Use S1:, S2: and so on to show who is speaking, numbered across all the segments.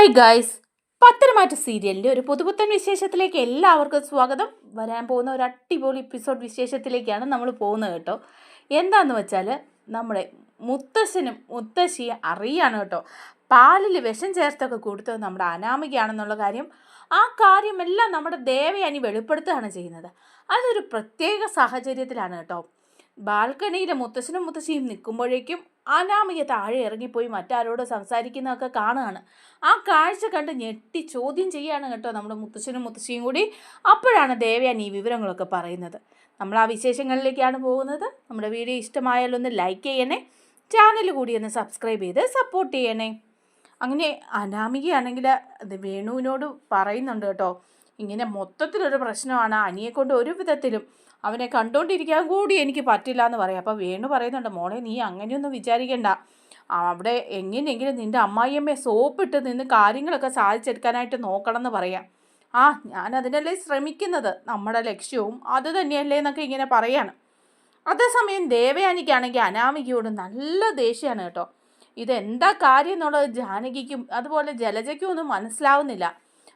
S1: Hi guys, പത്തരമാറ്റ സീരിയലിൻ്റെ ഒരു പുതുപുത്തൻ വിശേഷത്തിലേക്ക് എല്ലാവർക്കും സ്വാഗതം. വരാൻ പോകുന്ന ഒരു അടിപൊളി എപ്പിസോഡ് വിശേഷത്തിലേക്കാണ് നമ്മൾ പോകുന്നത് കേട്ടോ. എന്താണെന്ന് വെച്ചാൽ നമ്മുടെ മുത്തശ്ശനും മുത്തശ്ശിയെ അറിയാണ് കേട്ടോ. പാലിൽ വിഷം ചേർത്തൊക്കെ കൊടുത്തത് നമ്മുടെ അനാമികയാണെന്നുള്ള കാര്യം. ആ കാര്യമെല്ലാം നമ്മുടെ ദേവയാനി വെളിപ്പെടുത്തുകയാണ് ചെയ്യുന്നത്. അതൊരു പ്രത്യേക സാഹചര്യത്തിലാണ് കേട്ടോ. ബാൽക്കണിയിൽ മുത്തശ്ശനും മുത്തശ്ശിയും നിൽക്കുമ്പോഴേക്കും അനാമിക താഴെ ഇറങ്ങിപ്പോയി മറ്റാരോട് സംസാരിക്കുന്നതൊക്കെ കാണുകയാണ്. ആ കാഴ്ച കണ്ട് ഞെട്ടി ചോദ്യം ചെയ്യുകയാണ് കേട്ടോ നമ്മുടെ മുത്തശ്ശനും മുത്തശ്ശിയും കൂടി. അപ്പോഴാണ് ദേവയാനി ഈ വിവരങ്ങളൊക്കെ പറയുന്നത്. നമ്മൾ ആ വിശേഷങ്ങളിലേക്കാണ് പോകുന്നത്. നമ്മുടെ വീഡിയോ ഇഷ്ടമായാലൊന്ന് ലൈക്ക് ചെയ്യണേ, ചാനൽ കൂടി ഒന്ന് സബ്സ്ക്രൈബ് ചെയ്ത് സപ്പോർട്ട് ചെയ്യണേ. അങ്ങനെ അനാമികയാണെങ്കിൽ അത് വേണുവിനോട് പറയുന്നുണ്ട് കേട്ടോ, ഇങ്ങനെ മൊത്തത്തിലൊരു പ്രശ്നമാണ്, അനിയെക്കൊണ്ട് ഒരു വിധത്തിലും അവനെ കണ്ടുകൊണ്ടിരിക്കാൻ കൂടി എനിക്ക് പറ്റില്ല എന്ന് പറയാം. അപ്പോൾ വേണു പറയുന്നുണ്ട്, മോളെ നീ അങ്ങനെയൊന്നും വിചാരിക്കണ്ട, അവിടെ എങ്ങനെയെങ്കിലും നിൻ്റെ അമ്മായിയമ്മയെ സോപ്പിട്ട് നിന്ന് കാര്യങ്ങളൊക്കെ സാധിച്ചെടുക്കാനായിട്ട് നോക്കണം എന്ന് പറയാം. ഞാൻ അതിനല്ലേ ശ്രമിക്കുന്നത്, നമ്മുടെ ലക്ഷ്യവും അത് തന്നെയല്ലേ എന്നൊക്കെ ഇങ്ങനെ പറയാണ്. അതേസമയം ദേവയാനിക്കാണെങ്കിൽ അനാമികയോട് നല്ല ദേഷ്യമാണ് കേട്ടോ. ഇതെന്താ കാര്യം എന്നുള്ളത് ജാനകിക്കും അതുപോലെ ജലജയ്ക്കും ഒന്നും മനസ്സിലാവുന്നില്ല.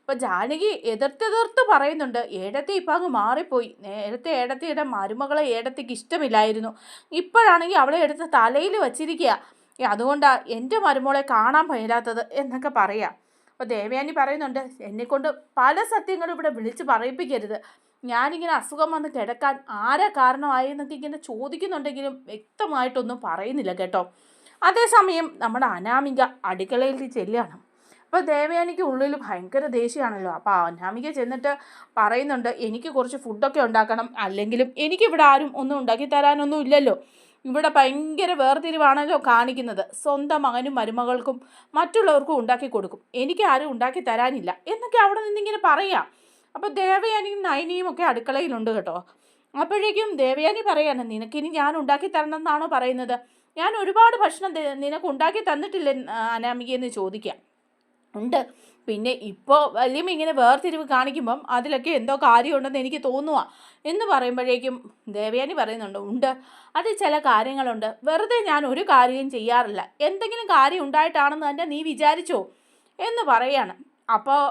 S1: അപ്പം ജാനകി എതിർത്ത് പറയുന്നുണ്ട്, ഏടത്തി ഇപ്പം അങ്ങ് മാറിപ്പോയി. നേരത്തെ ഏടത്തിയുടെ മരുമകളെ ഏടത്തിക്ക് ഇഷ്ടമില്ലായിരുന്നു, ഇപ്പോഴാണെങ്കിൽ അവളെ എടുത്ത് തലയിൽ വച്ചിരിക്കുക, അതുകൊണ്ടാണ് എൻ്റെ മരുമകളെ കാണാൻ പറ്റാത്തത് എന്നൊക്കെ പറയാം. അപ്പോൾ ദേവയാനി പറയുന്നുണ്ട്, എന്നെക്കൊണ്ട് പല സത്യങ്ങളും ഇവിടെ വിളിച്ച് പറയിപ്പിക്കരുത്. ഞാനിങ്ങനെ അസുഖം വന്ന് കിടക്കാൻ ആരാ കാരണമായി എന്നൊക്കെ ഇങ്ങനെ ചോദിക്കുന്നുണ്ടെങ്കിലും വ്യക്തമായിട്ടൊന്നും പറയുന്നില്ല കേട്ടോ. അതേസമയം നമ്മുടെ അനാമിക അടുക്കളയിൽ ചെല്ലുകയാണ്. അപ്പോൾ ദേവയാനിക്ക് ഉള്ളിൽ ഭയങ്കര ദേഷ്യമാണല്ലോ. അപ്പോൾ അനാമിക ചെന്നിട്ട് പറയുന്നുണ്ട്, എനിക്ക് കുറച്ച് ഫുഡൊക്കെ ഉണ്ടാക്കണം, അല്ലെങ്കിലും എനിക്കിവിടെ ആരും ഒന്നും ഉണ്ടാക്കി തരാനൊന്നും ഇല്ലല്ലോ. ഇവിടെ ഭയങ്കര വേർതിരിവാണല്ലോ കാണിക്കുന്നത്. സ്വന്തം മകനും മരുമകൾക്കും മറ്റുള്ളവർക്കും ഉണ്ടാക്കി കൊടുക്കും, എനിക്ക് ആരും ഉണ്ടാക്കി തരാനില്ല എന്നൊക്കെ അവിടെ നിന്നിങ്ങനെ പറയാം. അപ്പോൾ ദേവയാനിയും നയനിയും ഒക്കെ അടുക്കളയിലുണ്ട് കേട്ടോ. അപ്പോഴേക്കും ദേവയാനി പറയാണ്, നിനക്കിനി ഞാൻ ഉണ്ടാക്കി തരണം എന്നാണോ പറയുന്നത്? ഞാൻ ഒരുപാട് ഭക്ഷണം നിനക്ക് ഉണ്ടാക്കി തന്നിട്ടില്ലേ അനാമികയെന്ന് ചോദിക്കാം. ഉണ്ട്, പിന്നെ ഇപ്പോൾ വല്യമ്മ ഇങ്ങനെ വേർതിരിവ് കാണിക്കുമ്പം അതിലൊക്കെ എന്തോ കാര്യമുണ്ടെന്ന് എനിക്ക് തോന്നുക എന്ന് പറയുമ്പോഴേക്കും ദേവയാനി പറയുന്നുണ്ട്, ഉണ്ട്, അത് ചില കാര്യങ്ങളുണ്ട്, വെറുതെ ഞാൻ ഒരു കാര്യവും ചെയ്യാറില്ല, എന്തെങ്കിലും കാര്യം ഉണ്ടായിട്ടാണെന്ന് തന്നെ നീ വിചാരിച്ചോ എന്ന് പറയാണ്. അപ്പോൾ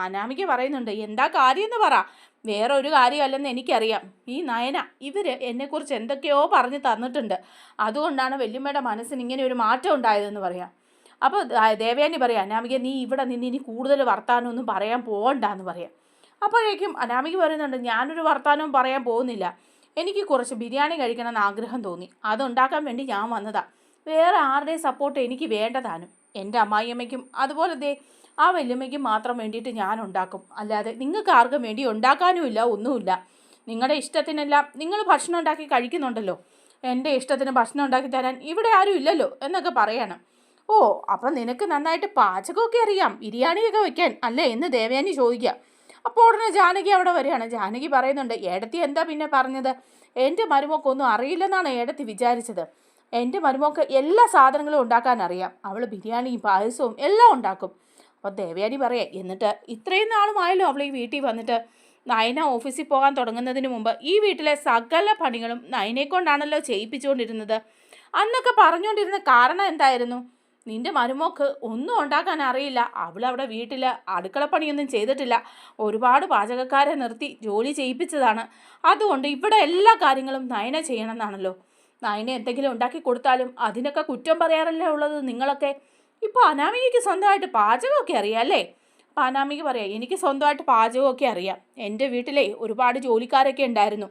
S1: അനാമിക പറയുന്നുണ്ട്, എന്താ കാര്യം എന്ന് പറ. വേറെ ഒരു കാര്യമല്ലെന്ന് എനിക്കറിയാം, ഈ നയന ഇവർ എന്നെക്കുറിച്ച് എന്തൊക്കെയോ പറഞ്ഞു തന്നിട്ടുണ്ട്, അതുകൊണ്ടാണ് വല്യമ്മയുടെ മനസ്സിന് ഇങ്ങനെ ഒരു മാറ്റം ഉണ്ടായതെന്ന് പറയാം. അപ്പോൾ ദേവയാനി പറയാം, അനാമിക നീ ഇവിടെ നിന്ന് ഇനി കൂടുതൽ വർത്താനമൊന്നും പറയാൻ പോകണ്ടെന്ന് പറയാം. അപ്പോഴേക്കും അനാമിക പറയുന്നുണ്ട്, ഞാനൊരു വർത്താനവും പറയാൻ പോകുന്നില്ല, എനിക്ക് കുറച്ച് ബിരിയാണി കഴിക്കണമെന്ന് ആഗ്രഹം തോന്നി, അതുണ്ടാക്കാൻ വേണ്ടി ഞാൻ വന്നതാണ്. വേറെ ആരുടെയും സപ്പോർട്ട് എനിക്ക് വേണ്ടതാനും. എൻ്റെ അമ്മായിയമ്മയ്ക്കും അതുപോലെ ആ വല്യമ്മയ്ക്കും മാത്രം വേണ്ടിയിട്ട് ഞാൻ ഉണ്ടാക്കും, അല്ലാതെ നിങ്ങൾക്ക് ആർക്കും വേണ്ടി ഉണ്ടാക്കാനുമില്ല, ഒന്നുമില്ല. നിങ്ങളുടെ ഇഷ്ടത്തിനെല്ലാം നിങ്ങൾ ഭക്ഷണം ഉണ്ടാക്കി കഴിക്കുന്നുണ്ടല്ലോ, എൻ്റെ ഇഷ്ടത്തിന് ഭക്ഷണം ഉണ്ടാക്കി തരാൻ ഇവിടെ ആരും ഇല്ലല്ലോ എന്നൊക്കെ പറയണം. ഓ, അപ്പം നിനക്ക് നന്നായിട്ട് പാചകമൊക്കെ അറിയാം, ബിരിയാണിയൊക്കെ വെക്കാൻ അല്ലേ എന്ന് ദേവയാനി ചോദിക്കുക. അപ്പോൾ ഉടനെ ജാനകി അവിടെ വരികയാണ്. ജാനകി പറയുന്നുണ്ട്, ഏടത്തി എന്താ പിന്നെ പറഞ്ഞത്? എൻ്റെ മരുമക്കൊന്നും അറിയില്ലെന്നാണ് ഏടത്തി വിചാരിച്ചത്. എൻ്റെ മരുമക്ക് എല്ലാ സാധനങ്ങളും ഉണ്ടാക്കാൻ അറിയാം, അവൾ ബിരിയാണിയും പായസവും എല്ലാം ഉണ്ടാക്കും. അപ്പോൾ ദേവയാനി പറയാം, എന്നിട്ട് ഇത്രയും നാളുമായല്ലോ അവൾ ഈ വീട്ടിൽ വന്നിട്ട്. നയന ഓഫീസിൽ പോകാൻ തുടങ്ങുന്നതിന് മുമ്പ് ഈ വീട്ടിലെ സകല പണികളും നയനെ കൊണ്ടാണല്ലോ ചെയ്യിപ്പിച്ചുകൊണ്ടിരുന്നത്. അന്നൊക്കെ പറഞ്ഞുകൊണ്ടിരുന്ന കാരണം എന്തായിരുന്നു? നിൻ്റെ മരുമോക്ക് ഒന്നും ഉണ്ടാക്കാൻ അറിയില്ല, അവളവിടെ വീട്ടിൽ അടുക്കളപ്പണിയൊന്നും ചെയ്തിട്ടില്ല, ഒരുപാട് പാചകക്കാരെ നിർത്തി ജോലി ചെയ്യിപ്പിച്ചതാണ്. അതുകൊണ്ട് ഇവിടെ എല്ലാ കാര്യങ്ങളും നയന ചെയ്യണമെന്നാണല്ലോ. നയന എന്തെങ്കിലും ഉണ്ടാക്കി കൊടുത്താലും അതിനൊക്കെ കുറ്റം പറയാറല്ലേ ഉള്ളത് നിങ്ങളൊക്കെ. ഇപ്പോൾ അനാമികയ്ക്ക് സ്വന്തമായിട്ട് പാചകമൊക്കെ അറിയാം അല്ലേ? അപ്പോൾ അനാമിക പറയാം, എനിക്ക് സ്വന്തമായിട്ട് പാചകമൊക്കെ അറിയാം, എൻ്റെ വീട്ടിലെ ഒരുപാട് ജോലിക്കാരൊക്കെ ഉണ്ടായിരുന്നു,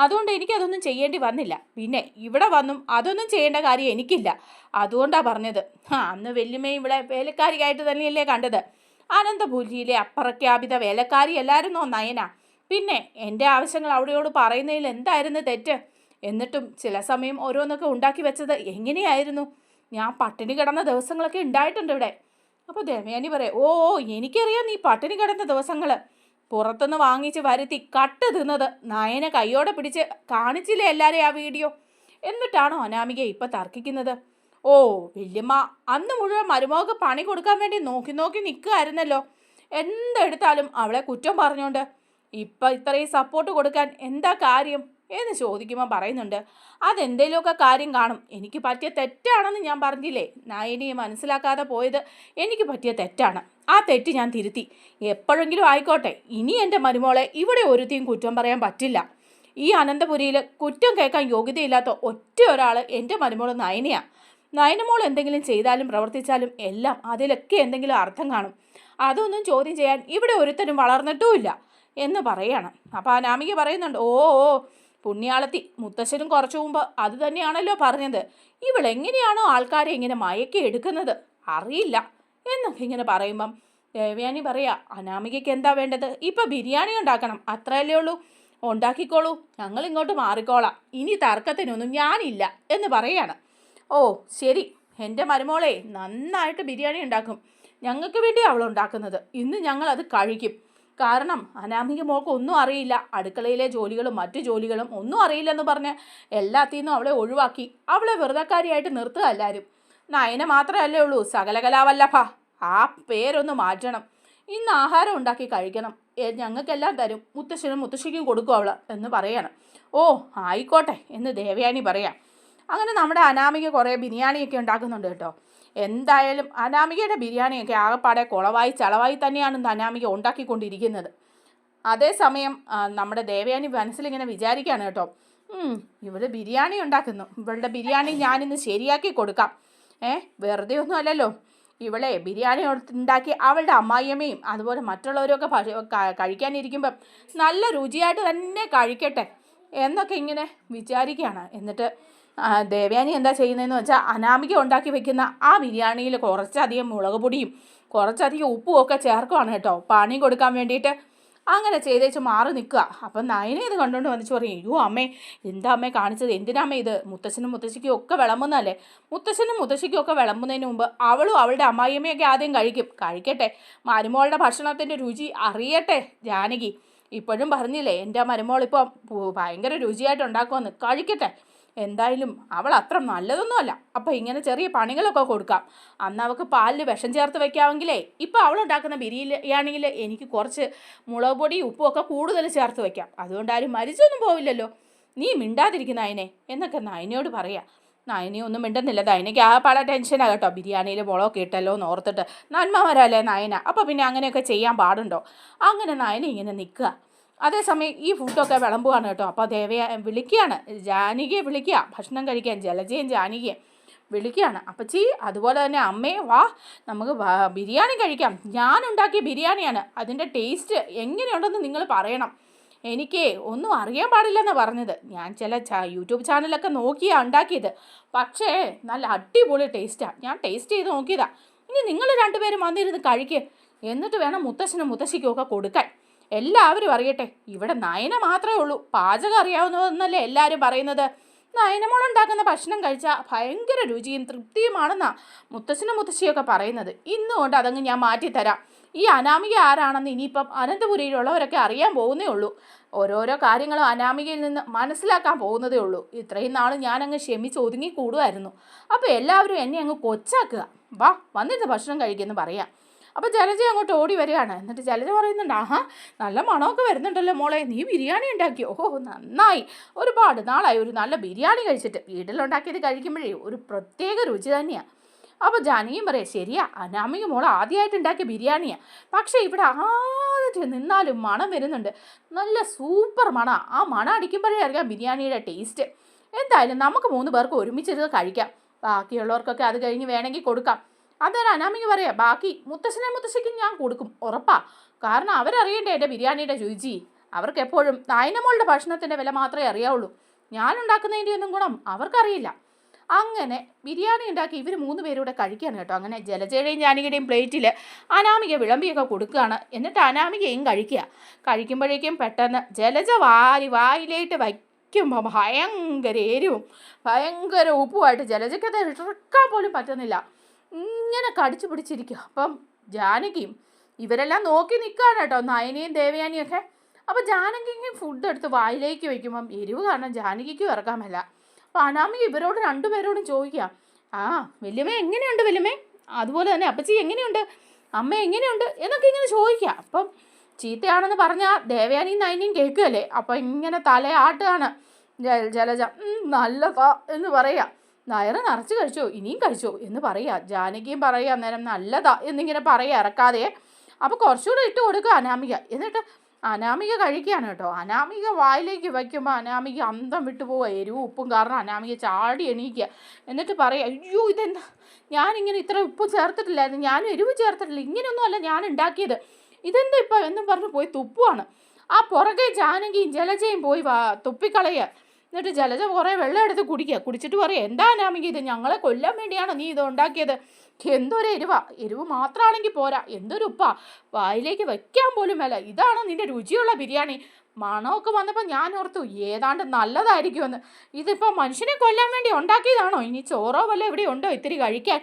S1: അതുകൊണ്ട് എനിക്കതൊന്നും ചെയ്യേണ്ടി വന്നില്ല. പിന്നെ ഇവിടെ വന്നും അതൊന്നും ചെയ്യേണ്ട കാര്യം എനിക്കില്ല, അതുകൊണ്ടാണ് പറഞ്ഞത്. അന്ന് വല്യമ്മയും ഇവിടെ വേലക്കാരിയായിട്ട് തന്നെയല്ലേ കണ്ടത്. അനന്തപുരിയിലെ അപ്രഖ്യാപിത വേലക്കാരി എല്ലായിരുന്നോ നയന? പിന്നെ എൻ്റെ ആവശ്യങ്ങൾ അവിടെയോട് പറയുന്നതിൽ എന്തായിരുന്നു തെറ്റ്? എന്നിട്ടും ചില സമയം ഓരോന്നൊക്കെ ഉണ്ടാക്കി വെച്ചത് എങ്ങനെയായിരുന്നു? ഞാൻ പട്ടിണി കിടന്ന ദിവസങ്ങളൊക്കെ ഉണ്ടായിട്ടുണ്ട് ഇവിടെ. അപ്പോൾ ദേവയാനി പറയാം, ഓ, എനിക്കറിയാം നീ പട്ടിണി കിടന്ന ദിവസങ്ങൾ. പുറത്തുനിന്ന് വാങ്ങിച്ച് വരുത്തി കട്ട് തിന്നത് നയനെ കയ്യോടെ പിടിച്ച് കാണിച്ചില്ലേ എല്ലാവരെയും ആ വീഡിയോ? എന്നിട്ടാണോ അനാമിക ഇപ്പം തർക്കിക്കുന്നത്? ഓ, വല്യമ്മ അന്ന് മുഴുവൻ മരുമകൾക്ക് പണി കൊടുക്കാൻ വേണ്ടി നോക്കി നിൽക്കുകയായിരുന്നല്ലോ, എന്തെടുത്താലും അവളെ കുറ്റം പറഞ്ഞുകൊണ്ട്. ഇപ്പം ഇത്രയും സപ്പോർട്ട് കൊടുക്കാൻ എന്താ കാര്യം എന്ന് ചോദിക്കുമ്പോൾ പറയുന്നുണ്ട്, അതെന്തേലുമൊക്കെ കാര്യം കാണും, എനിക്ക് പറ്റിയ തെറ്റാണെന്ന് ഞാൻ പറഞ്ഞില്ലേ, നയനിയെ മനസ്സിലാക്കാതെ പോയത് എനിക്ക് പറ്റിയ തെറ്റാണ്, ആ തെറ്റ് ഞാൻ തിരുത്തി. എപ്പോഴെങ്കിലും ആയിക്കോട്ടെ, ഇനി എൻ്റെ മരുമോളെ ഇവിടെ ഒരുത്തിയും കുറ്റം പറയാൻ പറ്റില്ല. ഈ അനന്തപുരിയിൽ കുറ്റം കേൾക്കാൻ യോഗ്യതയില്ലാത്ത ഒറ്റ ഒരാൾ എൻ്റെ മരുമോൾ നയനയാണ്. നയനമോൾ എന്തെങ്കിലും ചെയ്താലും പ്രവർത്തിച്ചാലും എല്ലാം അതിലൊക്കെ എന്തെങ്കിലും അർത്ഥം കാണും. അതൊന്നും ചോദ്യം ചെയ്യാൻ ഇവിടെ ഒരുത്തനും വളർന്നിട്ടുമില്ല എന്ന് പറയാണ്. അപ്പോൾ അനാമിക പറയുന്നുണ്ട്, ഓ ഓ പുണ്യാളത്തി, മുത്തശ്ശനും കുറച്ചു മുമ്പ് അത് തന്നെയാണല്ലോ പറഞ്ഞത്. ഇവളെങ്ങനെയാണോ ആൾക്കാരെ ഇങ്ങനെ മയക്കി എടുക്കുന്നത് അറിയില്ല എന്നൊക്കെ ഇങ്ങനെ പറയുമ്പം ദേവയാനി പറയാ, അനാമികയ്ക്ക് എന്താ വേണ്ടത്? ഇപ്പം ബിരിയാണി ഉണ്ടാക്കണം, അത്രയല്ലേ ഉള്ളൂ, ഉണ്ടാക്കിക്കോളൂ, ഞങ്ങൾ ഇങ്ങോട്ട് മാറിക്കോളാം, ഇനി തർക്കത്തിനൊന്നും ഞാനില്ല എന്ന് പറയാണ്. ഓ ശരി, എൻ്റെ മരുമോളെ നന്നായിട്ട് ബിരിയാണി ഉണ്ടാക്കും, ഞങ്ങൾക്ക് വേണ്ടി അവൾ ഉണ്ടാക്കുന്നത്, ഇന്ന് ഞങ്ങളത് കഴിക്കും. കാരണം അനാമിക മോൾക്ക് ഒന്നും അറിയില്ല, അടുക്കളയിലെ ജോലികളും മറ്റു ജോലികളും ഒന്നും അറിയില്ലെന്ന് പറഞ്ഞ് എല്ലാത്തിൽ നിന്നും അവളെ ഒഴിവാക്കി അവളെ വെറുതക്കാരിയായിട്ട് നിർത്തുക എല്ലാവരും. നയന മാത്രമല്ലേ ഉള്ളൂ സകലകലാവല്ലഭ, ആ പേരൊന്ന് മാറ്റണം. ഇന്ന് ആഹാരം ഉണ്ടാക്കി കഴിക്കണം, ഞങ്ങൾക്കെല്ലാം തരും, മുത്തശ്ശനും മുത്തശ്ശിക്കും കൊടുക്കും അവൾ എന്ന് പറയാണ്. ഓ ആയിക്കോട്ടെ എന്ന് ദേവയാനി പറയാം. അങ്ങനെ നമ്മുടെ അനാമിക കുറേ ബിരിയാണിയൊക്കെ ഉണ്ടാക്കുന്നുണ്ട് കേട്ടോ. എന്തായാലും അനാമികയുടെ ബിരിയാണിയൊക്കെ ആകെപ്പാടെ കുളവായി ചളവായി തന്നെയാണ് അനാമിക ഉണ്ടാക്കിക്കൊണ്ടിരിക്കുന്നത്. അതേസമയം നമ്മുടെ ദേവയാനി മനസ്സിലിങ്ങനെ വിചാരിക്കുകയാണ് കേട്ടോ, ഇവള് ബിരിയാണി ഉണ്ടാക്കുന്നു, ഇവളുടെ ബിരിയാണി ഞാനിന്ന് ശരിയാക്കി കൊടുക്കാം. വെറുതെ ഒന്നും അല്ലല്ലോ, ഇവളെ ബിരിയാണി ഉണ്ടാക്കി അവളുടെ അമ്മായിയമ്മയും അതുപോലെ മറ്റുള്ളവരൊക്കെ കഴിക്കാനിരിക്കുമ്പം നല്ല രുചിയായിട്ട് തന്നെ കഴിക്കട്ടെ എന്നൊക്കെ ഇങ്ങനെ വിചാരിക്കുകയാണ്. എന്നിട്ട് ദേവയാനി എന്താ ചെയ്യുന്നതെന്ന് വെച്ചാൽ അനാമിക ഉണ്ടാക്കി വെക്കുന്ന ആ ബിരിയാണിയിൽ കുറച്ചധികം മുളക് പൊടിയും കുറച്ചധികം ഉപ്പും ഒക്കെ ചേർക്കുവാണ് കേട്ടോ, പണി കൊടുക്കാൻ വേണ്ടിയിട്ട്. അങ്ങനെ ചെയ്തേച്ച് മാറി നിൽക്കുക. അപ്പം നയനെ ഇത് കണ്ടുകൊണ്ട് വന്നിച്ച് പറയും, അയ്യോ അമ്മേ, എന്താ അമ്മേ കാണിച്ചത്, എന്തിനാമ്മേ ഇത്, മുത്തശ്ശനും മുത്തശ്ശിക്കും ഒക്കെ വിളമ്പുന്നതല്ലേ, മുത്തശ്ശനും മുത്തശ്ശിക്കും ഒക്കെ വിളമ്പുന്നതിന് മുമ്പ് അവളും അവളുടെ അമ്മായിയമ്മയൊക്കെ ആദ്യം കഴിക്കട്ടെ, മരുമോളുടെ ഭക്ഷണത്തിൻ്റെ രുചി അറിയട്ടെ ജാനകി. ഇപ്പോഴും പറഞ്ഞില്ലേ എൻ്റെ മരുമോളിപ്പം ഭയങ്കര രുചിയായിട്ട് ഉണ്ടാക്കുമെന്ന്, കഴിക്കട്ടെ, എന്തായാലും അവൾ അത്ര നല്ലതൊന്നുമല്ല, അപ്പം ഇങ്ങനെ ചെറിയ പണികളൊക്കെ കൊടുക്കാം. അന്ന് അവൾക്ക് പാലിൽ വിഷം ചേർത്ത് വെക്കാമെങ്കിലേ ഇപ്പം അവളുണ്ടാക്കുന്ന ബിരിയാണിയിൽ എനിക്ക് കുറച്ച് മുളക് പൊടി ഉപ്പും ഒക്കെ കൂടുതൽ ചേർത്ത് വെക്കാം, അതുകൊണ്ട് ആരും മരിച്ചൊന്നും പോവില്ലല്ലോ, നീ മിണ്ടാതിരിക്കുന്ന നയനെ എന്നൊക്കെ നയനയോട് പറയാം. നയനെ ഒന്നും മിണ്ടുന്നില്ല. നയനയ്ക്ക് ആ പല ടെൻഷനാണ് കേട്ടോ, ബിരിയാണിയിൽ മുളകൊക്കെ ഇട്ടല്ലോ എന്ന് ഓർത്തിട്ട്. നന്മ വരാല്ലേ നയന, അപ്പോൾ പിന്നെ അങ്ങനെയൊക്കെ ചെയ്യാൻ പാടുണ്ടോ. അങ്ങനെ നയന ഇങ്ങനെ നിൽക്കുക. അതേസമയം ഈ ഫുഡൊക്കെ വിളമ്പുകയാണ് കേട്ടോ. അപ്പോൾ വിളിക്കുകയാണ്, ജാനകിയെ വിളിക്കുക ഭക്ഷണം കഴിക്കാൻ, ജലജയും ജാനകിയെ വിളിക്കുകയാണ്. അപ്പച്ചി അതുപോലെ തന്നെ അമ്മയെ വാ, നമുക്ക് ബിരിയാണി കഴിക്കാം, ഞാനുണ്ടാക്കിയ ബിരിയാണിയാണ്, അതിൻ്റെ ടേസ്റ്റ് എങ്ങനെയുണ്ടെന്ന് നിങ്ങൾ പറയണം, എനിക്ക് ഒന്നും അറിയാൻ പാടില്ലെന്നാണ് പറഞ്ഞത്, ഞാൻ ചില യൂട്യൂബ് ചാനലൊക്കെ നോക്കിയാണ് ഉണ്ടാക്കിയത്, പക്ഷേ നല്ല അടിപൊളി ടേസ്റ്റാണ്, ഞാൻ ടേസ്റ്റ് ചെയ്ത് നോക്കിയതാണ്, ഇനി നിങ്ങൾ രണ്ടുപേരും വന്നിരുന്ന് കഴിക്കുക, എന്നിട്ട് വേണം മുത്തശ്ശനും മുത്തശ്ശിക്കും ഒക്കെ കൊടുക്കാൻ, എല്ലാവരും അറിയട്ടെ. ഇവിടെ നയന മാത്രമേ ഉള്ളൂ പാചകം അറിയാവുന്നതെന്നല്ലേ എല്ലാവരും പറയുന്നത്, നയനമോളുണ്ടാക്കുന്ന ഭക്ഷണം കഴിച്ചാൽ ഭയങ്കര രുചിയും തൃപ്തിയുമാണെന്നാണ് മുത്തശ്ശനും മുത്തശ്ശിയൊക്കെ പറയുന്നത്, ഇന്നുകൊണ്ട് അതങ്ങ് ഞാൻ മാറ്റിത്തരാം. ഈ അനാമിക ആരാണെന്ന് ഇനിയിപ്പം അനന്തപുരിയിലുള്ളവരൊക്കെ അറിയാൻ പോകുന്നേ ഉള്ളൂ, ഓരോരോ കാര്യങ്ങളും അനാമികയിൽ നിന്ന് മനസ്സിലാക്കാൻ പോകുന്നതേ ഉള്ളൂ. ഇത്രയും നാൾ ഞാനങ്ങ് ക്ഷമിച്ച് ഒതുങ്ങി കൂടുമായിരുന്നു, അപ്പോൾ എല്ലാവരും എന്നെ അങ്ങ് കൊച്ചാക്കുക, വാ വന്നിട്ട് ഭക്ഷണം കഴിക്കുമെന്ന് പറയാം. അപ്പോൾ ജലജ അങ്ങോട്ട് ഓടി വരികയാണ്. എന്നിട്ട് ജലജ പറയുന്നുണ്ട്, ആഹാ നല്ല മണമൊക്കെ വരുന്നുണ്ടല്ലോ മോളെ, നീ ബിരിയാണി ഉണ്ടാക്കിയോ, ഓഹോ നന്നായി, ഒരുപാട് നാളായി ഒരു നല്ല ബിരിയാണി കഴിച്ചിട്ട്, വീട്ടിലുണ്ടാക്കിയത് കഴിക്കുമ്പോഴേ ഒരു പ്രത്യേക രുചി തന്നെയാണ്. അപ്പോൾ ജാനകിയും പറയാം, ശരിയാ അനാമിക മോൾ ആദ്യമായിട്ട് ഉണ്ടാക്കിയ ബിരിയാണിയാണ്, പക്ഷേ ഇവിടെ ആദ്യം നിന്നാലും മണം വരുന്നുണ്ട്, നല്ല സൂപ്പർ മണം, ആ മണം അടിക്കുമ്പോഴേ അറിയാം ബിരിയാണിയുടെ ടേസ്റ്റ്. എന്തായാലും നമുക്ക് 3 പേർക്ക് ഒരുമിച്ചിരുന്ന് കഴിക്കാം, ബാക്കിയുള്ളവർക്കൊക്കെ അത് കഴിഞ്ഞ് വേണമെങ്കിൽ കൊടുക്കാം. അന്നേരം അനാമിക പറയാം, ബാക്കി മുത്തശ്ശനും മുത്തശ്ശിക്കും ഞാൻ കൊടുക്കും ഉറപ്പാ, കാരണം അവരറിയണ്ടേ എൻ്റെ ബിരിയാണിയുടെ രുചി, അവർക്ക് എപ്പോഴും നയനമോളുടെ ഭക്ഷണത്തിൻ്റെ വില മാത്രമേ അറിയാവുള്ളൂ, ഞാനുണ്ടാക്കുന്നതിൻ്റെ ഒന്നും ഗുണം അവർക്കറിയില്ല. അങ്ങനെ ബിരിയാണി ഉണ്ടാക്കി ഇവർ 3 പേരൂടെ കഴിക്കുകയാണ് കേട്ടോ. അങ്ങനെ ജലജയുടെയും ജാനകിയുടെയും പ്ലേറ്റിൽ അനാമിക വിളമ്പിയൊക്കെ കൊടുക്കുകയാണ്. എന്നിട്ട് അനാമികയും കഴിക്കുമ്പോഴേക്കും പെട്ടെന്ന് ജലജ വായിലേട്ട് വയ്ക്കുമ്പോൾ ഭയങ്കര എരിവും ഭയങ്കര ഉപ്പുമായിട്ട് ജലജയ്ക്കത് ഇറക്കാൻ പോലും പറ്റുന്നില്ല, ഇങ്ങനെ കടിച്ചു പിടിച്ചിരിക്കുക. അപ്പം ജാനകിയും ഇവരെല്ലാം നോക്കി നിൽക്കുകയാണ് കേട്ടോ, നയനയും ദേവയാനിയൊക്കെ. അപ്പോൾ ജാനകിക്ക് ഫുഡ് എടുത്ത് വായിലേക്ക് വയ്ക്കുമ്പം എരിവ് കാരണം ജാനകിക്കും ഇറക്കാമല്ല. അപ്പോൾ അനാമിക ഇവരോട് 2 പേരോടും ചോദിക്കുക, ആ വല്യമ്മ എങ്ങനെയുണ്ട് വല്യമ്മേ, അതുപോലെ തന്നെ അപ്പച്ചി എങ്ങനെയുണ്ട്, അമ്മ എങ്ങനെയുണ്ട് എന്നൊക്കെ ഇങ്ങനെ ചോദിക്കുക. അപ്പം ചീത്തയാണെന്ന് പറഞ്ഞാൽ ദേവയാനിയും നയനയും കേൾക്കുകയല്ലേ, അപ്പം ഇങ്ങനെ തലയാട്ടുകയാണ് ജലജ, നല്ലതാ എന്ന് പറയാം. വയറ് നിറച്ച് കഴിച്ചോ, ഇനിയും കഴിച്ചോ എന്ന് പറയുക. ജാനകിയും പറയുക അന്നേരം നല്ലതാ എന്നിങ്ങനെ പറയുക ഇറക്കാതെ. അപ്പോൾ കുറച്ചുകൂടെ ഇട്ട് കൊടുക്കുക അനാമിക. എന്നിട്ട് അനാമിക കഴിക്കുകയാണ് കേട്ടോ. അനാമിക വായിലേക്ക് വയ്ക്കുമ്പോൾ അനാമിക അന്തം വിട്ടു പോവുക, എരിവും ഉപ്പും കാരണം അനാമിക ചാടി എണീക്കുക. എന്നിട്ട് പറയുക, അയ്യോ ഇതെന്താ, ഞാനിങ്ങനെ ഇത്ര ഉപ്പ് ചേർത്തിട്ടില്ലായിരുന്നു, ഞാനും എരിവ് ചേർത്തിട്ടില്ല, ഇങ്ങനെയൊന്നും അല്ല ഞാൻ ഉണ്ടാക്കിയത്, ഇതെന്താ ഇപ്പം എന്നും പറഞ്ഞ് പോയി തുപ്പുവാണ്. ആ പുറകെ ജാനകിയും ജലജയും പോയി തുപ്പിക്കളയുക. എന്നിട്ട് ജലജ കുറേ വെള്ളം എടുത്ത് കുടിച്ചിട്ട് പറയുക, എന്താ അനാമിക ഇത്, ഞങ്ങളെ കൊല്ലാൻ വേണ്ടിയാണ് നീ ഇത് ഉണ്ടാക്കിയത്, എന്തൊരു എരിവ് മാത്രമാണെങ്കിൽ പോരാ, എന്തൊരു ഉപ്പാ, വായിലേക്ക് വെക്കാൻ പോലും മേല, ഇതാണ് നിന്റെ രുചിയുള്ള ബിരിയാണി. മണമൊക്കെ വന്നപ്പോൾ ഞാൻ ഓർത്തു ഏതാണ്ട് നല്ലതായിരിക്കുമെന്ന്, ഇതിപ്പോൾ മനുഷ്യനെ കൊല്ലാൻ വേണ്ടി ഉണ്ടാക്കിയതാണോ, ഇനി ചോറോ വല്ല ഇവിടെ ഉണ്ടോ ഇത്തിരി കഴിക്കാൻ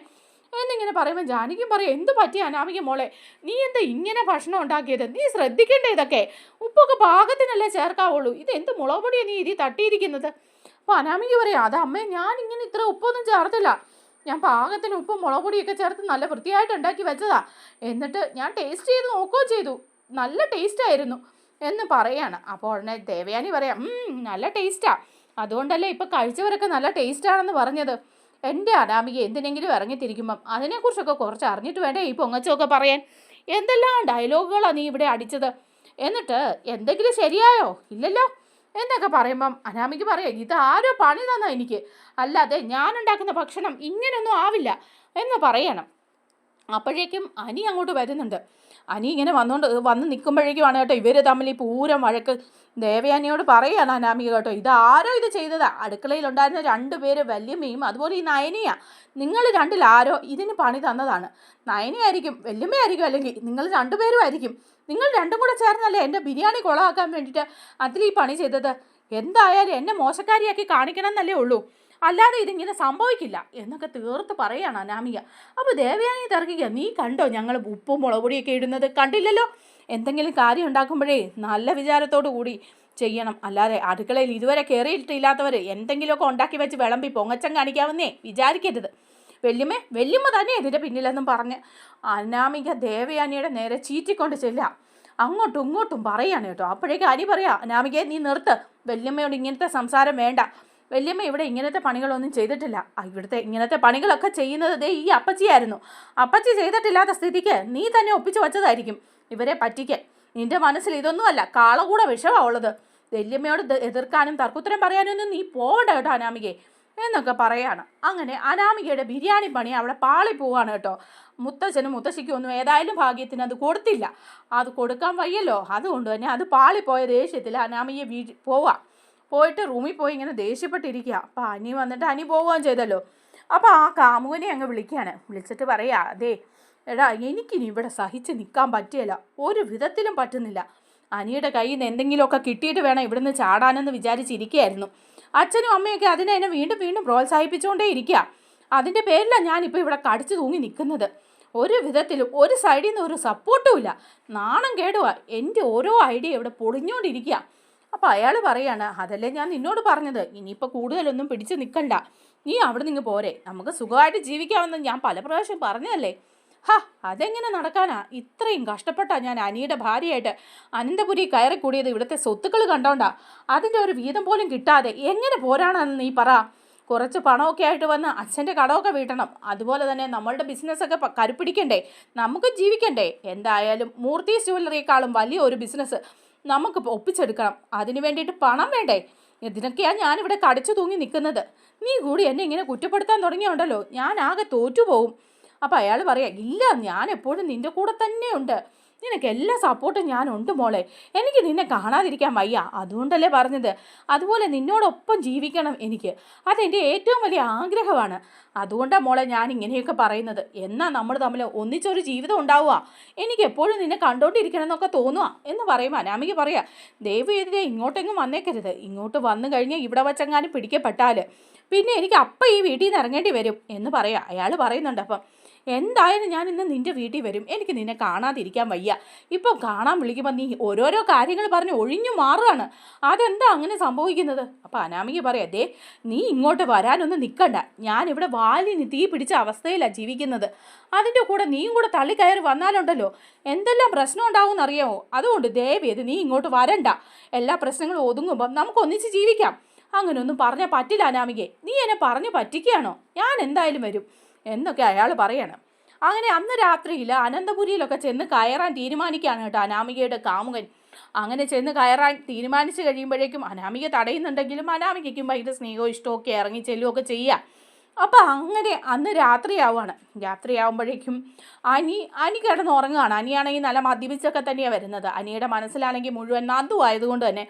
S1: എന്നിങ്ങനെ പറയുമ്പോൾ ജാനകിയും പറയും, എന്ത് പറ്റിയ അനാമിക മോളെ, നീ എന്താ ഇങ്ങനെ ഭക്ഷണം ഉണ്ടാക്കിയത്, നീ ശ്രദ്ധിക്കണ്ടേ ഇതൊക്കെ, ഉപ്പൊക്കെ പാകത്തിനല്ലേ ചേർക്കാവുള്ളൂ, ഇത് എന്ത് മുളക് പൊടിയാണ് നീ ഇതിൽ തട്ടിയിരിക്കുന്നത്. അപ്പോൾ അനാമിക പറയാം, അത് അമ്മേ ഞാൻ ഇങ്ങനെ ഇത്ര ഉപ്പൊന്നും ചേർത്തില്ല, ഞാൻ പാകത്തിന് ഉപ്പും മുളക് പൊടിയൊക്കെ ചേർത്ത് നല്ല വൃത്തിയായിട്ട് ഉണ്ടാക്കി വെച്ചതാ, എന്നിട്ട് ഞാൻ ടേസ്റ്റ് ചെയ്ത് നോക്കുകയും ചെയ്തു, നല്ല ടേസ്റ്റായിരുന്നു എന്ന് പറയാണ്. അപ്പോൾ ഉടനെ ദേവയാനി പറയാം, നല്ല ടേസ്റ്റാ, അതുകൊണ്ടല്ലേ ഇപ്പം കഴിച്ചവരൊക്കെ നല്ല ടേസ്റ്റാണെന്ന് പറഞ്ഞത്. എൻ്റെ അനാമിക എന്തിനെങ്കിലും ഇറങ്ങിത്തിരിക്കുമ്പം അതിനെക്കുറിച്ചൊക്കെ കുറച്ച് അറിഞ്ഞിട്ട് വേണ്ടേ ഈ പൊങ്ങച്ചൊക്കെ പറയാൻ, എന്തെല്ലാം ഡയലോഗുകളാണ് നീ ഇവിടെ അടിച്ചത്, എന്നിട്ട് എന്തെങ്കിലും ശരിയായോ, ഇല്ലല്ലോ എന്നൊക്കെ പറയുമ്പം അനാമിക പറയാം, ഇത് ആരോ പണി തന്നാ എനിക്ക്, അല്ലാതെ ഞാനുണ്ടാക്കുന്ന ഭക്ഷണം ഇങ്ങനെയൊന്നും ആവില്ല എന്ന് പറയണം. അപ്പോഴേക്കും അനി അങ്ങോട്ട് വരുന്നുണ്ട്. അനി ഇങ്ങനെ വന്ന് നിൽക്കുമ്പോഴേക്കുമാണ് കേട്ടോ ഇവർ തമ്മിൽ ഈ പൂരം വഴക്ക്. ദേവയാനിയോട് പറയുകയാണ് അനാമിക കേട്ടോ, ഇതാരോ ഇത് ചെയ്തതാ, അടുക്കളയിലുണ്ടായിരുന്ന 2 പേര് വല്യമ്മയും അതുപോലെ ഈ നയനിയാ, നിങ്ങൾ രണ്ടിൽ ആരോ ഇതിന് പണി തന്നതാണ്, നയനിയായിരിക്കും വല്യമ്മയായിരിക്കും, അല്ലെങ്കിൽ നിങ്ങൾ 2 പേരും ആയിരിക്കും, നിങ്ങൾ 2ഉം കൂടെ ചേർന്നല്ലേ എൻ്റെ ബിരിയാണി കൊളമാക്കാൻ വേണ്ടിയിട്ട് അതിൽ ഈ പണി ചെയ്തത്, എന്തായാലും എന്നെ മോശക്കാരിയാക്കി കാണിക്കണം എന്നല്ലേ ഉള്ളൂ, അല്ലാതെ ഇതിങ്ങനെ സംഭവിക്കില്ല എന്നൊക്കെ തീർത്ത് പറയുകയാണ് അനാമിക. അപ്പോൾ ദേവയാനി തർക്കിക്കുക, നീ കണ്ടോ ഞങ്ങൾ ഉപ്പും മുളക് പൊടിയൊക്കെ ഇടുന്നത്, കണ്ടില്ലല്ലോ, എന്തെങ്കിലും കാര്യം ഉണ്ടാക്കുമ്പോഴേ നല്ല വിചാരത്തോടു കൂടി ചെയ്യണം, അല്ലാതെ അടുക്കളയിൽ ഇതുവരെ കയറിയിട്ടില്ലാത്തവർ എന്തെങ്കിലുമൊക്കെ ഉണ്ടാക്കി വെച്ച് വിളമ്പി പൊങ്ങച്ചം കാണിക്കാമെന്നേ വിചാരിക്കരുത്, വല്യമ്മ തന്നെ ഇതിൻ്റെ പിന്നിലെന്നും പറഞ്ഞ് അനാമിക ദേവയാനിയുടെ നേരെ ചീറ്റിക്കൊണ്ട് ചെല്ലാം, അങ്ങോട്ടും ഇങ്ങോട്ടും പറയാണ് കേട്ടോ. അപ്പോഴേക്കും അനി പറയാം, അനാമികയെ നീ നിർത്ത്, വല്യമ്മയോട് ഇങ്ങനത്തെ സംസാരം വേണ്ട, വല്യമ്മ ഇവിടെ ഇങ്ങനത്തെ പണികളൊന്നും ചെയ്തിട്ടില്ല, ഇവിടുത്തെ ഇങ്ങനത്തെ പണികളൊക്കെ ചെയ്യുന്നത് ഈ അപ്പച്ചിയായിരുന്നു, അപ്പച്ചി ചെയ്തിട്ടില്ലാത്ത സ്ഥിതിക്ക് നീ തന്നെ ഒപ്പിച്ച് വച്ചതായിരിക്കും ഇവരെ പറ്റിക്കാൻ, നിന്റെ മനസ്സിൽ ഇതൊന്നുമല്ല, കാളകൂടെ വിഷമാണ് ഉള്ളത്, വല്യമ്മയോട് എതിർക്കാനും തർക്കുത്തരം പറയാനൊന്നും നീ പോകണ്ട കേട്ടോ അനാമികയെ എന്നൊക്കെ പറയാണ്. അങ്ങനെ അനാമികയുടെ ബിരിയാണി പണി അവിടെ പാളിപ്പോവാണ് കേട്ടോ. മുത്തച്ഛനും മുത്തശ്ശിക്കും ഒന്നും ഏതായാലും ഭാഗ്യത്തിന് അത് കൊടുത്തില്ല, അത് കൊടുക്കാൻ വയ്യല്ലോ, അതുകൊണ്ട് തന്നെ അത് പാളിപ്പോയ ദേഷ്യത്തിൽ അനാമിക പോയിട്ട് റൂമിൽ പോയി ഇങ്ങനെ ദേഷ്യപ്പെട്ടിരിക്കുക. അപ്പോൾ അനി വന്നിട്ട് അനി പോവുകയും ചെയ്തല്ലോ. അപ്പോൾ ആ കാമുകനെ അങ്ങ് വിളിച്ചിട്ട് പറയാ, അതെ എടാ എനിക്കിനി ഇവിടെ സഹിച്ച് നിൽക്കാൻ പറ്റില്ല, ഒരു വിധത്തിലും പറ്റുന്നില്ല, അനിയുടെ കയ്യിൽ നിന്ന് എന്തെങ്കിലുമൊക്കെ കിട്ടിയിട്ട് വേണം ഇവിടുന്ന് ചാടാനെന്ന് വിചാരിച്ചിരിക്കുകയായിരുന്നു, അച്ഛനും അമ്മയൊക്കെ അതിനെ എന്നെ വീണ്ടും വീണ്ടും പ്രോത്സാഹിപ്പിച്ചുകൊണ്ടേ ഇരിക്കുക, അതിൻ്റെ പേരിലാണ് ഞാനിപ്പോൾ ഇവിടെ കടിച്ചു തൂങ്ങി നിൽക്കുന്നത്, ഒരു വിധത്തിലും ഒരു സൈഡിൽ നിന്ന് ഒരു സപ്പോർട്ടും ഇല്ല, നാണം കേടുവാ, എൻ്റെ ഓരോ ഐഡിയ ഇവിടെ പൊളിഞ്ഞുകൊണ്ടിരിക്കുക. അപ്പോൾ അയാൾ പറയാണ്, അതല്ലേ ഞാൻ നിന്നോട് പറഞ്ഞത്, ഇനിയിപ്പോൾ കൂടുതലൊന്നും പിടിച്ച് നിൽക്കണ്ട, നീ അവിടെ നിന്ന് പോരെ, നമുക്ക് സുഖമായിട്ട് ജീവിക്കാമെന്ന് ഞാൻ പല പ്രാവശ്യം പറഞ്ഞതല്ലേ, അതെങ്ങനെ നടക്കാനാ, ഇത്രയും കഷ്ടപ്പെട്ടാ ഞാൻ അനിയുടെ ഭാര്യയായിട്ട് അനന്തപുരി കയറി കൂടിയത് ഇവിടുത്തെ സ്വത്തുക്കൾ കണ്ടോണ്ടാ, അതിൻ്റെ ഒരു വീതം പോലും കിട്ടാതെ എങ്ങനെ പോരാണെന്ന് നീ പറ, കുറച്ച് പണമൊക്കെ ആയിട്ട് വന്ന് അച്ഛൻ്റെ കടമൊക്കെ വീട്ടണം, അതുപോലെ തന്നെ നമ്മളുടെ ബിസിനസ്സൊക്കെ കരുപ്പിടിക്കണ്ടേ, നമുക്ക് ജീവിക്കണ്ടേ, എന്തായാലും മൂർത്തീസ് ജ്വല്ലറിയേക്കാളും വലിയ ഒരു ബിസിനസ് നമുക്ക് ഒപ്പിച്ചെടുക്കണം, അതിന് വേണ്ടിയിട്ട് പണം വേണ്ടേ, ഇതിനൊക്കെയാണ് ഞാനിവിടെ കടിച്ചു തൂങ്ങി നിൽക്കുന്നത്, നീ കൂടി എന്നെ ഇങ്ങനെ കുറ്റപ്പെടുത്താൻ തുടങ്ങിയുണ്ടല്ലോ ഞാൻ ആകെ തോറ്റുപോകും. അപ്പോൾ അയാൾ പറയാം, ഇല്ല ഞാൻ എപ്പോഴും നിൻ്റെ കൂടെ തന്നെയുണ്ട്, നിനക്ക് എല്ലാ സപ്പോർട്ടും ഞാനുണ്ട് മോളെ, എനിക്ക് നിന്നെ കാണാതിരിക്കാൻ വയ്യ, അതുകൊണ്ടല്ലേ പറഞ്ഞത്, അതുപോലെ നിന്നോടൊപ്പം ജീവിക്കണം എനിക്ക്, അതെൻ്റെ ഏറ്റവും വലിയ ആഗ്രഹമാണ്, അതുകൊണ്ടാണ് മോളെ ഞാൻ ഇങ്ങനെയൊക്കെ പറയുന്നത്, എന്നാൽ നമ്മൾ തമ്മിൽ ഒന്നിച്ചൊരു ജീവിതം ഉണ്ടാവുക, എനിക്ക് എപ്പോഴും നിന്നെ കണ്ടോണ്ടിരിക്കണം എന്നൊക്കെ തോന്നുക എന്ന് പറയുമ്പോൾ അനാമിക പറയാം, ദയവ് ചെയ്തേ ഇങ്ങോട്ടെങ്ങും വന്നേക്കരുത്, ഇങ്ങോട്ട് വന്നു കഴിഞ്ഞാൽ ഇവിടെ വച്ചെങ്ങാനും പിടിക്കപ്പെട്ടാൽ പിന്നെ എനിക്ക് അപ്പം ഈ വീട്ടിൽ നിന്ന് ഇറങ്ങേണ്ടി വരും എന്ന് പറയാം. അയാൾ പറയുന്നുണ്ട്, അപ്പം എന്തായാലും ഞാൻ ഇന്ന് നിൻ്റെ വീട്ടിൽ വരും, എനിക്ക് നിന്നെ കാണാതിരിക്കാൻ വയ്യ, ഇപ്പം കാണാൻ വിളിക്കുമ്പോൾ നീ ഓരോരോ കാര്യങ്ങൾ പറഞ്ഞ് ഒഴിഞ്ഞു മാറുകയാണ്, അതെന്താ അങ്ങനെ സംഭവിക്കുന്നത്. അപ്പോൾ അനാമിക പറയാം, അതെ നീ ഇങ്ങോട്ട് വരാനൊന്നും നിൽക്കണ്ട, ഞാനിവിടെ വാലിന് തീ പിടിച്ച അവസ്ഥയിലാണ് ജീവിക്കുന്നത്, അതിൻ്റെ കൂടെ നീയും കൂടെ തള്ളിക്കയറി വന്നാലുണ്ടല്ലോ എന്തെല്ലാം പ്രശ്നം ഉണ്ടാവും എന്നറിയാമോ, അതുകൊണ്ട് ദയവേത് നീ ഇങ്ങോട്ട് വരണ്ട, എല്ലാ പ്രശ്നങ്ങളും ഒതുങ്ങുമ്പം നമുക്ക് ഒന്നിച്ച് ജീവിക്കാം, അങ്ങനെയൊന്നും പറഞ്ഞാൽ പറ്റില്ല അനാമികയെ, നീ എന്നെ പറഞ്ഞു പറ്റിക്കുകയാണോ, ഞാൻ എന്തായാലും വരും എന്നൊക്കെ അയാൾ പറയണം. അങ്ങനെ അന്ന് രാത്രിയിൽ അനന്തപുരിയിലൊക്കെ ചെന്ന് കയറാൻ തീരുമാനിക്കുകയാണ് കേട്ടോ അനാമികയുടെ കാമുകൻ. അങ്ങനെ ചെന്ന് കയറാൻ തീരുമാനിച്ചു കഴിയുമ്പോഴേക്കും അനാമിക തടയുന്നുണ്ടെങ്കിലും അനാമികയ്ക്കും ഭയങ്കര സ്നേഹവും ഇഷ്ടമൊക്കെ ഇറങ്ങി ചെല്ലുകയൊക്കെ ചെയ്യുക. അപ്പം അങ്ങനെ അന്ന് രാത്രിയാവുകയാണ്. രാത്രിയാവുമ്പോഴേക്കും അനി കിടന്ന് ഉറങ്ങുകയാണ്. അനിയാണെങ്കിൽ നല്ല മദ്യപിച്ചൊക്കെ തന്നെയാണ് വരുന്നത്. അനിയുടെ മനസ്സിലാണെങ്കിൽ മുഴുവൻ നദു ആയതുകൊണ്ട് തന്നെ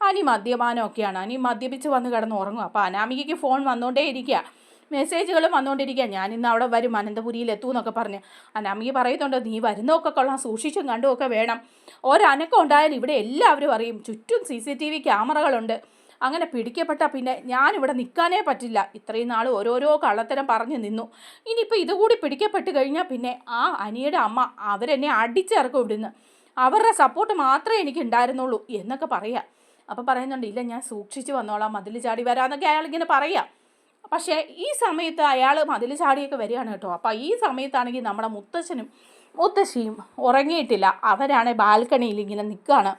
S1: അനി മദ്യപാനമൊക്കെയാണ്. അനി മദ്യപിച്ച് വന്ന് കിടന്ന് ഉറങ്ങും. അപ്പോൾ അനാമികയ്ക്ക് ഫോൺ വന്നുകൊണ്ടേ ഇരിക്കുക, മെസ്സേജുകളും വന്നുകൊണ്ടിരിക്കുക. ഞാനിന്ന് അവിടെ വരും, അനന്തപുരിയിൽ എത്തും എന്നൊക്കെ പറഞ്ഞ്. അനാമിക പറയുന്നുണ്ട്, നീ വരുന്നതൊക്കെ കൊള്ളാം, സൂക്ഷിച്ചും കണ്ടുമൊക്കെ വേണം. ഒരനക്കം ഉണ്ടായാലും ഇവിടെ എല്ലാവരും അറിയും, ചുറ്റും CCTV ക്യാമറകളുണ്ട്. അങ്ങനെ പിടിക്കപ്പെട്ടാൽ പിന്നെ ഞാനിവിടെ നിൽക്കാനേ പറ്റില്ല. ഇത്രയും നാൾ ഓരോരോ കള്ളത്തരം പറഞ്ഞു നിന്നു. ഇനിയിപ്പോൾ ഇതുകൂടി പിടിക്കപ്പെട്ട് കഴിഞ്ഞാൽ പിന്നെ ആ അനിയുടെ അമ്മ അവരെന്നെ അടിച്ചിറക്കും ഇവിടുന്ന്. അവരുടെ സപ്പോർട്ട് മാത്രമേ എനിക്ക് ഉണ്ടായിരുന്നുള്ളൂ എന്നൊക്കെ പറയാം. അപ്പോൾ പറയുന്നുണ്ട്, ഇല്ല ഞാൻ സൂക്ഷിച്ച് വന്നോളാം, മതിൽ ചാടി വരാമെന്നൊക്കെ അയാളിങ്ങനെ പറയാം. പക്ഷേ ഈ സമയത്ത് അയാൾ മതിൽ ചാടിയൊക്കെ വരികയാണ് കേട്ടോ. അപ്പോൾ ഈ സമയത്താണെങ്കിൽ നമ്മുടെ മുത്തശ്ശനും മുത്തശ്ശിയും ഉറങ്ങിയിട്ടില്ല. അവരാണ് ബാൽക്കണിയിൽ ഇങ്ങനെ നിൽക്കുകയാണ്.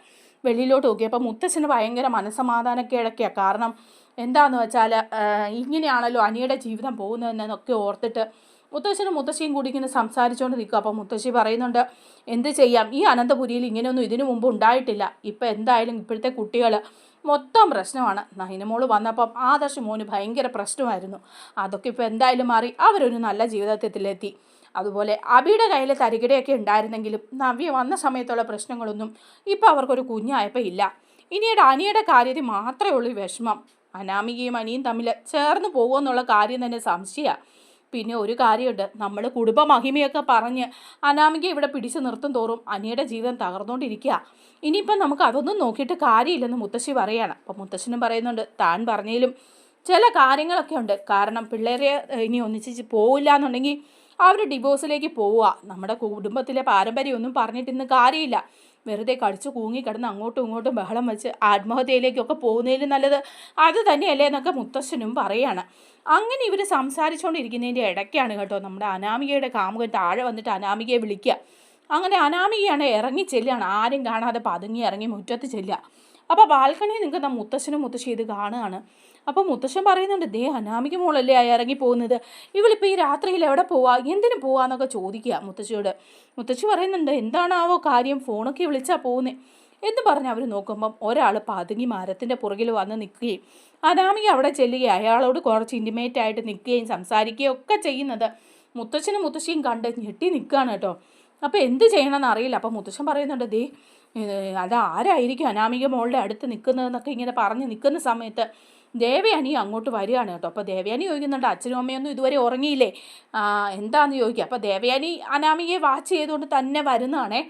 S1: വെളിയിലോട്ട് നോക്കി. അപ്പോൾ മുത്തശ്ശന് ഭയങ്കര മനസ്സമാധാനക്കേടൊക്കെയാണ്. കാരണം എന്താണെന്ന് വെച്ചാൽ ഇങ്ങനെയാണല്ലോ അനിയുടെ ജീവിതം പോകുന്നതെന്നൊക്കെ ഓർത്തിട്ട് മുത്തശ്ശനും മുത്തശ്ശിയും കൂടി ഇങ്ങനെ സംസാരിച്ചുകൊണ്ട് നിൽക്കുക. അപ്പോൾ മുത്തശ്ശി പറയുന്നുണ്ട്, എന്ത് ചെയ്യാം, ഈ അനന്തപുരിയിൽ ഇങ്ങനെയൊന്നും ഇതിനു മുമ്പ് ഉണ്ടായിട്ടില്ല. ഇപ്പം എന്തായാലും ഇപ്പോഴത്തെ കുട്ടികൾ മൊത്തം പ്രശ്നമാണ്. നൈനമോള് വന്നപ്പം ആദർശ് മോന് ഭയങ്കര പ്രശ്നമായിരുന്നു. അതൊക്കെ ഇപ്പോൾ എന്തായാലും മാറി അവരൊരു നല്ല ജീവിതത്തിലെത്തി. അതുപോലെ അബിയുടെ കയ്യിൽ തരികിടയൊക്കെ ഉണ്ടായിരുന്നെങ്കിലും നവ്യ വന്ന സമയത്തുള്ള പ്രശ്നങ്ങളൊന്നും ഇപ്പോൾ അവർക്കൊരു കുഞ്ഞായപ്പോൾ ഇല്ല. ഇനിയുടെ അനിയുടെ കാര്യത്തിൽ മാത്രമേ ഉള്ളൂ വിഷമം. അനാമികയും അനിയും തമ്മിൽ ചേർന്ന് പോകുമെന്നുള്ള കാര്യം തന്നെ സംശയമാണ്. പിന്നെ ഒരു കാര്യമുണ്ട്, നമ്മൾ കുടുംബ മഹിമയൊക്കെ പറഞ്ഞ് അനാമിക ഇവിടെ പിടിച്ചു നിർത്തും തോറും അനിയുടെ ജീവിതം തകർന്നുകൊണ്ടിരിക്കുക. ഇനിയിപ്പം നമുക്ക് അതൊന്നും നോക്കിയിട്ട് കാര്യമില്ലെന്ന് മുത്തശ്ശി പറയുകയാണ്. അപ്പം മുത്തശ്ശനും പറയുന്നുണ്ട്, താൻ പറഞ്ഞതിലും ചില കാര്യങ്ങളൊക്കെ ഉണ്ട്. കാരണം പിള്ളേരെ ഇനി ഒന്നിച്ച് പോവില്ല എന്നുണ്ടെങ്കിൽ അവർ ഡിവോഴ്സിലേക്ക് പോവുക. നമ്മുടെ കുടുംബത്തിലെ പാരമ്പര്യമൊന്നും പറഞ്ഞിട്ട് ഇന്ന് കാര്യമില്ല. വെറുതെ കടിച്ചു കൂങ്ങിക്കിടന്ന് അങ്ങോട്ടും ഇങ്ങോട്ടും ബഹളം വെച്ച് ആത്മഹത്യയിലേക്കൊക്കെ പോകുന്നതിലും നല്ലത് അത് തന്നെയല്ലേ എന്നൊക്കെ മുത്തശ്ശനും പറയാണ്. അങ്ങനെ ഇവർ സംസാരിച്ചുകൊണ്ടിരിക്കുന്നതിൻ്റെ ഇടയ്ക്കാണ് കേട്ടോ നമ്മുടെ അനാമികയുടെ കാമുകൻ താഴെ വന്നിട്ട് അനാമികയെ വിളിക്കുക. അങ്ങനെ അനാമികയാണ് ഇറങ്ങി ചെല്ലുകയാണ്. ആരും കാണാതെ പതുങ്ങി ഇറങ്ങി മുറ്റത്ത് ചെല്ലുക. അപ്പോൾ ബാൽക്കണിയിൽ നിൽക്കുന്ന മുത്തശ്ശനും മുത്തശ്ശി ഇത് കാണുകയാണ്. അപ്പോൾ മുത്തശ്ശൻ പറയുന്നുണ്ട്, ദേ അനാമിക മോളല്ലേ ഇറങ്ങി പോകുന്നത്, ഇവളിപ്പോൾ ഈ രാത്രിയിൽ എവിടെ പോവാ, എന്തിനു പോവാന്നൊക്കെ ചോദിക്കുക മുത്തശ്ശിയോട്. മുത്തശ്ശി പറയുന്നുണ്ട്, എന്താണാവോ കാര്യം, ഫോണൊക്കെ വിളിച്ചാൽ പോകുന്നത് എന്ന് പറഞ്ഞ് അവർ നോക്കുമ്പം ഒരാൾ പതുങ്ങി മരത്തിൻ്റെ പുറകിൽ വന്ന് നിൽക്കുകയും അനാമിക അവിടെ ചെല്ലുകയും അയാളോട് കുറച്ച് ഇൻറ്റിമേറ്റ് ആയിട്ട് നിൽക്കുകയും സംസാരിക്കുകയും ഒക്കെ ചെയ്യുന്നത് മുത്തശ്ശനും മുത്തശ്ശിയും കണ്ട് ഞെട്ടി നിൽക്കുകയാണ് കേട്ടോ. അപ്പോൾ എന്ത് ചെയ്യണമെന്ന് അറിയില്ല. അപ്പോൾ മുത്തശ്ശൻ പറയുന്നുണ്ട്, ദേ അതാരായിരിക്കും അനാമിക മോളുടെ അടുത്ത് നിൽക്കുന്നതെന്നൊക്കെ ഇങ്ങനെ പറഞ്ഞ് നിൽക്കുന്ന സമയത്ത് ദേവയാനി അങ്ങോട്ട് വരികയാണ് കേട്ടോ. അപ്പോൾ ദേവയാനി ചോദിക്കുന്നുണ്ട്, അച്ഛനും അമ്മയൊന്നും ഇതുവരെ ഉറങ്ങിയില്ലേ, എന്താണെന്ന് ചോദിക്കുക. അപ്പോൾ ദേവയാനി അനാമികയെ വാച്ച് ചെയ്തുകൊണ്ട് തന്നെ വരുന്നതാണേ.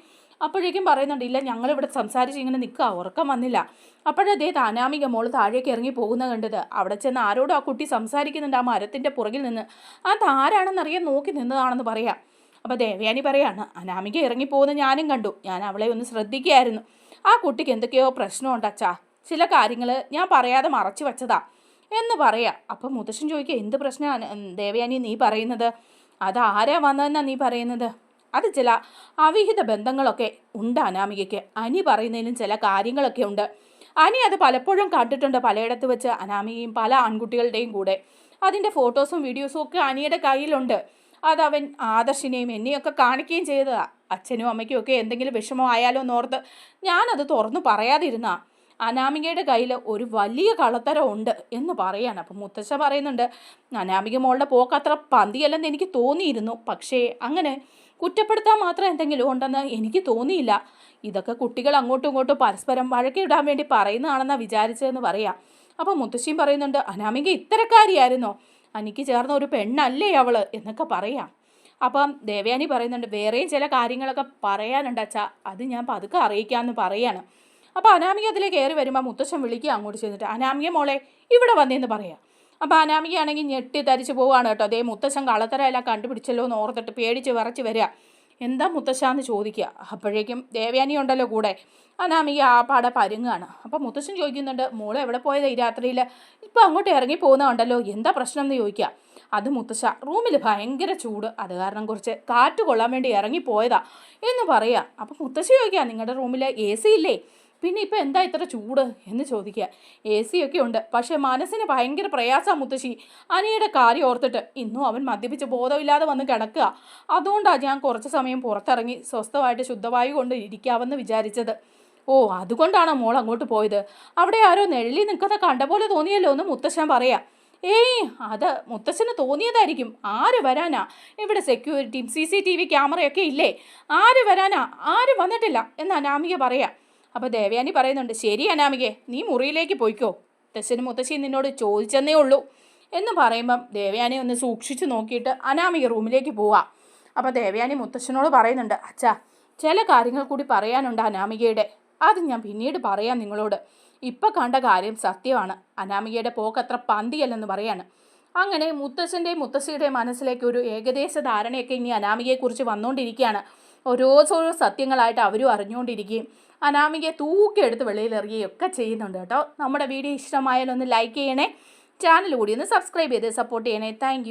S1: അപ്പോഴേക്കും പറയുന്നുണ്ട്, ഇല്ല ഞങ്ങളിവിടെ സംസാരിച്ച് ഇങ്ങനെ നിൽക്കുക, ഉറക്കം വന്നില്ല. അപ്പോഴതേ അനാമിക മോൾ താഴേക്ക് ഇറങ്ങി പോകുന്ന കണ്ടത്. അവിടെ ചെന്ന് ആരോടും ആ കുട്ടി സംസാരിക്കുന്നുണ്ട് ആ മരത്തിൻ്റെ പുറകിൽ നിന്ന്. അതാരാണെന്നറിയാൻ നോക്കി നിന്നതാണെന്ന് പറയാം. അപ്പോൾ ദേവയാനി പറയാണ്, അനാമിക ഇറങ്ങിപ്പോകുന്നത് ഞാനും കണ്ടു, ഞാൻ അവളെ ഒന്ന് ശ്രദ്ധിക്കുകയായിരുന്നു. ആ കുട്ടിക്ക് എന്തൊക്കെയോ പ്രശ്നമുണ്ട് അച്ഛാ, ചില കാര്യങ്ങൾ ഞാൻ പറയാതെ മറച്ചു വെച്ചതാ എന്ന് പറയാം. അപ്പം മുത്തശ്ശൻ ചോദിക്കുക, എന്ത് പ്രശ്നമാണ് ദേവയാനി നീ പറയുന്നത്, അതാരാ വന്നതെന്നാണ് നീ പറയുന്നത്? അത് ചില അവിഹിത ബന്ധങ്ങളൊക്കെ ഉണ്ട് അനാമികയ്ക്ക്. അനി പറയുന്നതിലും ചില കാര്യങ്ങളൊക്കെ ഉണ്ട്. അനി അത് പലപ്പോഴും കണ്ടിട്ടുണ്ട് പലയിടത്ത് വെച്ച്, അനാമികയും പല ആൺകുട്ടികളുടെയും കൂടെ. അതിൻ്റെ ഫോട്ടോസും വീഡിയോസും ഒക്കെ അനിയുടെ കയ്യിലുണ്ട്. അതവൻ ആദർശിനെയും എന്നെയൊക്കെ കാണിക്കുകയും ചെയ്തതാണ്. അച്ഛനും അമ്മയ്ക്കും ഒക്കെ എന്തെങ്കിലും വിഷമം ആയാലോ എന്നോർത്ത് ഞാനത് തുറന്നു പറയാതിരുന്ന അനാമികയുടെ കയ്യിൽ ഒരു വലിയ കള്ളത്തരം ഉണ്ട് എന്ന് പറയാണ്. അപ്പം മുത്തശ്ശ പറയുന്നുണ്ട്, അനാമിക മോളുടെ പോക്ക് അത്ര പന്തിയല്ലെന്ന് എനിക്ക് തോന്നിയിരുന്നു, പക്ഷേ അങ്ങനെ കുറ്റപ്പെടുത്താൻ മാത്രം എന്തെങ്കിലും ഉണ്ടെന്ന് എനിക്ക് തോന്നിയില്ല. ഇതൊക്കെ കുട്ടികൾ അങ്ങോട്ടും ഇങ്ങോട്ടും പരസ്പരം വഴക്കിടാൻ വേണ്ടി പറയുന്നതാണെന്നാണ് വിചാരിച്ചതെന്ന് പറയാം. അപ്പം മുത്തശ്ശിയും പറയുന്നുണ്ട്, അനാമിക ഇത്തരക്കാരിയായിരുന്നോ, എനിക്ക് ചേർന്ന ഒരു പെണ്ണല്ലേ അവൾ എന്നൊക്കെ പറയാം. അപ്പം ദേവയാനി പറയുന്നുണ്ട്, വേറെയും ചില കാര്യങ്ങളൊക്കെ പറയാനുണ്ട് അച്ഛാ, അത് ഞാൻ പതുക്കെ അറിയിക്കാമെന്ന് പറയാണ്. അപ്പോൾ അനാമിക അതിലേക്ക് കയറി വരുമ്പോൾ മുത്തശ്ശൻ വിളിക്കുക അങ്ങോട്ട് ചെന്നിട്ട്, അനാമിക മോളെ ഇവിടെ വന്നേന്ന് പറയാം. അപ്പോൾ അനാമികയാണെങ്കിൽ ഞെട്ടി തരിച്ച് പോവുകയാണ് കേട്ടോ. അതേ മുത്തശ്ശൻ കള്ളത്തരം എല്ലാം കണ്ടുപിടിച്ചല്ലോ എന്ന് ഓർത്തിട്ട് പേടിച്ച് വിറച്ച് വരിക. എന്താ മുത്തശ്ശാന്ന് ചോദിക്കുക. അപ്പോഴേക്കും ദേവയാനി ഉണ്ടല്ലോ കൂടെ. അനാമിക ആ പാടെ പരുങ്ങാണ്. അപ്പോൾ മുത്തശ്ശൻ ചോദിക്കുന്നുണ്ട്, മോളെ എവിടെ പോയത് ഈ രാത്രിയിൽ, ഇപ്പോൾ അങ്ങോട്ട് ഇറങ്ങി പോകുന്നതുണ്ടല്ലോ, എന്താ പ്രശ്നം എന്ന് ചോദിക്കുക. അത് മുത്തശ്ശ, റൂമിൽ ഭയങ്കര ചൂട്, അത് കാരണം കുറച്ച് കാറ്റ് കൊള്ളാൻ വേണ്ടി ഇറങ്ങിപ്പോയതാ എന്ന് പറയാം. അപ്പോൾ മുത്തശ്ശി ചോദിക്കുക, നിങ്ങളുടെ റൂമിൽ AC ഇല്ലേ? പിന്നെ ഇപ്പം എന്താ ഇത്ര ചൂട് എന്ന് ചോദിക്കുക. എ സി ഒക്കെ ഉണ്ട്, പക്ഷേ മനസ്സിന് ഭയങ്കര പ്രയാസമാണ് മുത്തശ്ശി. അനിയുടെ കാര്യം ഓർത്തിട്ട് ഇന്നും അവൻ മദ്യപിച്ച് ബോധമില്ലാതെ വന്ന് കിടക്കുക. അതുകൊണ്ടാണ് ഞാൻ കുറച്ച് സമയം പുറത്തിറങ്ങി സ്വസ്ഥമായിട്ട് ശുദ്ധവായു കൊണ്ട് ഇരിക്കാമെന്ന് വിചാരിച്ചത്. ഓ, അതുകൊണ്ടാണോ മോൾ അങ്ങോട്ട് പോയത്? അവിടെ ആരോ നിഴലി നിൽക്കുന്ന കണ്ട പോലെ തോന്നിയല്ലോ എന്ന് മുത്തശ്ശൻ പറയാം. ഏയ്, അത് മുത്തശ്ശന് തോന്നിയതായിരിക്കും. ആര് വരാനാ? ഇവിടെ സെക്യൂരിറ്റിയും CCTV ക്യാമറയൊക്കെ ഇല്ലേ? ആര് വരാനാ? ആരും വന്നിട്ടില്ല എന്ന് അനാമിക പറയാം. അപ്പോൾ ദേവയാനി പറയുന്നുണ്ട്, ശരി അനാമികെ, നീ മുറിയിലേക്ക് പോയിക്കോ, മുത്തശ്ശനും മുത്തശ്ശി നിന്നോട് ചോദിച്ചെന്നേ ഉള്ളൂ എന്ന് പറയുമ്പം ദേവയാനി ഒന്ന് സൂക്ഷിച്ച് നോക്കിയിട്ട് അനാമിക റൂമിലേക്ക് പോവാം. അപ്പോൾ ദേവയാനി മുത്തശ്ശനോട് പറയുന്നുണ്ട്, അച്ഛാ, ചില കാര്യങ്ങൾ കൂടി പറയാനുണ്ട് അനാമികയുടെ. അത് ഞാൻ പിന്നീട് പറയാം നിങ്ങളോട്. ഇപ്പം കണ്ട കാര്യം സത്യമാണ്. അനാമികയുടെ പോക്കത്ര പന്തിയല്ലെന്ന് പറയാണ്. അങ്ങനെ മുത്തശ്ശൻ്റെയും മുത്തശ്ശിയുടെയും മനസ്സിലേക്ക് ഒരു ഏകദേശ ധാരണയൊക്കെ ഇനി അനാമികയെക്കുറിച്ച് വന്നുകൊണ്ടിരിക്കുകയാണ്. ഓരോ സത്യങ്ങളായിട്ട് അവരും അറിഞ്ഞുകൊണ്ടിരിക്കുകയും അനാമികയെ തൂക്കിയെടുത്ത് വെളിയിലെറിയുകയും ഒക്കെ ചെയ്യുന്നുണ്ട് കേട്ടോ. നമ്മുടെ വീഡിയോ ഇഷ്ടമായാലൊന്ന് ലൈക്ക് ചെയ്യണേ, ചാനൽ കൂടി ഒന്ന് സബ്സ്ക്രൈബ് ചെയ്ത് സപ്പോർട്ട് ചെയ്യണേ. താങ്ക്